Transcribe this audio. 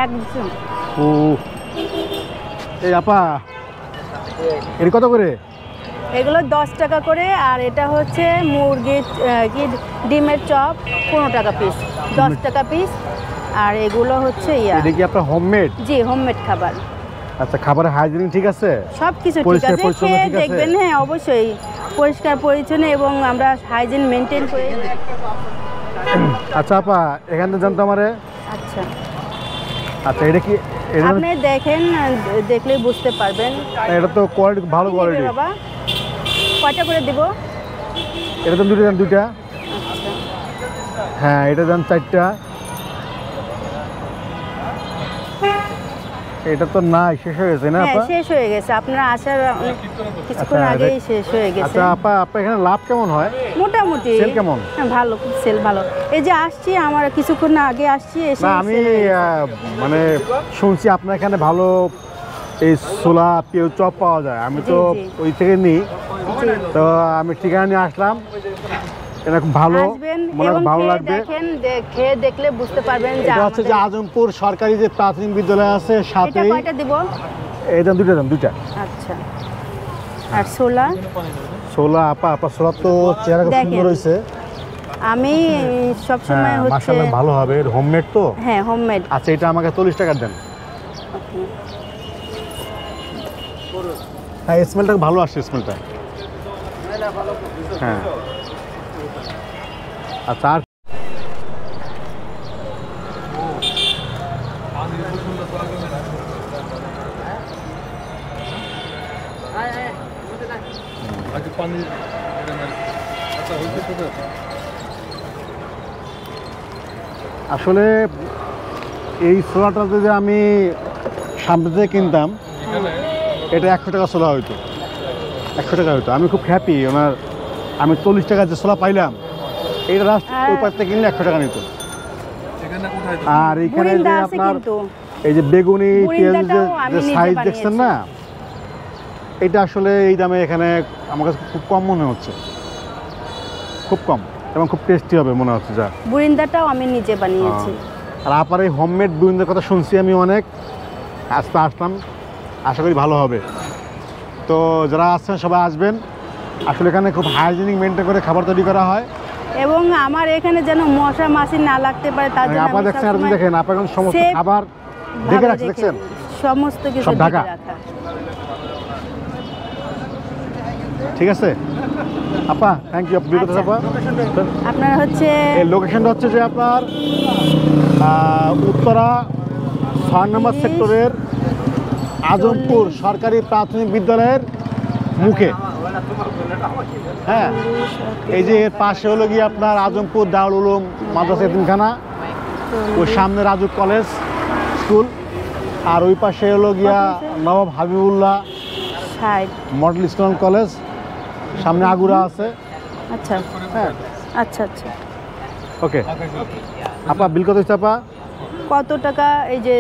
একজন। ও এই আপা এর কত করে? এগুলো 10 টাকা করে, আর এটা হচ্ছে মুরগির কি ডিমের চপ 15 টাকা পিস, 10 টাকা পিস। আর এগুলো হচ্ছে এটা কি আপনার হোমমেড? জি, হোমমেড খাবার। আচ্ছা, খাবারের হাইজিন ঠিক আছে? সব কিছু ঠিক আছে, খেয়ে দেখবেন। হ্যাঁ, অবশ্যই পরিষ্কার পরিচ্ছন্ন এবং আমরা হাইজিন মেনটেন করে। আচ্ছা আপা, এখানে জানতো আমারে। আচ্ছা আচ্ছা, এটা কি? আপনি দেখেন, দেখলেই বুঝতে পারবেন। এটা তো কোয়ালিটি ভালো কোয়ালিটি। বাবা কয়টা করে দিব? এটা তো দুটো দেন, দুইটা। আচ্ছা হ্যাঁ, এটা দেন 4টা। এটা তো নাই, শেষ হয়ে গেছে না আপা? শেষ হয়ে গেছে, আপনারা আসার কিছুক্ষণ আগেই শেষ হয়ে গেছে। আচ্ছা আপা, আপনার এখানে লাভ কেমন হয়? মোটামুটি সেল কেমন? ভালো, খুব সেল ভালো। এই যে আসছি, আমার কিছুক্ষণ আগে আসছি, এসে না আমি মানে শুনছি আপনার এখানে ভালো এই ছোলা পেঁয়াজ চপ পাওয়া যায়। আমি তো ওই থেকে নিই, তো আমি ঠিকানা নিয়ে আসলাম। এটা খুব ভালো, মনে ভালো লাগবে। দেখেন, খেয়ে দেখলে বুঝতে পারবেন। এটা হচ্ছে যে আজমপুর সরকারি যে প্রাথমিক বিদ্যালয় আছে সাথে। এটা কয়টা দিব? এটা দুটো দেন, দুইটা। আচ্ছা, আর ছোলা আপা, আপনার ছোলা তো চেহারা খুব সুন্দর হয়েছে। আমি সব সময় হচ্ছে মাশাআল্লাহ ভালো হবে, হোমমেড তো। হ্যাঁ, হোমমেড। আচ্ছা, এটা আমাকে 40 টাকা দেন। ওকে। হ্যাঁ, স্মেলটা ভালো আসছে, স্মেলটা। হ্যাঁ আচ্ছা, আর আসলে এই ছোলাটা যদি আমি সামনে থেকে কিনতাম, এটা 100 টাকা ছোলা হইতো, 100 টাকা হইতো। আমি খুব হ্যাপি। আমি 40 টাকা যে ছোলা পাইলাম, এইটা লাস্ট ওই পাশে কিনলে 100 টাকা নিত। আর এখানে যে আপনার এই যে বেগুনি পেঁয়াজের যে সাইজ দেখছেন না, এটা আসলে এই দামে এখানে আমার কাছে খুব কম মনে হচ্ছে, খুব কম, এবং খুব টেস্টি হবে মনে হচ্ছে। যা বুরিন্দাটাও আমি নিজে বানিয়েছি। আর আপনার এই হোমমেড বুরিন্দার কথা শুনছি আমি অনেক, আজকে আসলাম, আশা করি ভালো হবে। তো যারা আসছেন সবাই আসবেন। আসলে এখানে খুব হাইজিনিক মেনটেন করে খাবার তৈরি করা হয়, এবং আমার এখানে যেন মশা মাছি না লাগতে পারে তার জন্য আপনি দেখছেন, আপনি দেখেন, আপনি এখন সমস্ত খাবার ঢেকে রাখছেন, দেখছেন সমস্ত কিছু ঢেকে রাখা। ঠিক আছে আপা, থ্যাংক ইউ আপা। আপনার হচ্ছে এই লোকেশনটা হচ্ছে যে আপনার উত্তরা 6 নম্বর সেক্টরের আজমপুর সরকারি প্রাথমিক বিদ্যালয়ের মুখে। হ্যাঁ, এই যে এর পাশে হলো গিয়ে আপনার আজমপুর দারুল উলুম মাদ্রাসা এতিমখানা, ওই সামনে রাজু কলেজ স্কুল, আর ওই পাশে হলো গিয়া নবাব হাবিবুল্লাহ মডেল স্কুল কলেজ, সামনে আগুরা আছে। আচ্ছা হ্যাঁ, আচ্ছা আচ্ছা, ওকে আপা। বিল কত হচ্ছে আপা? কত টাকা? এই যে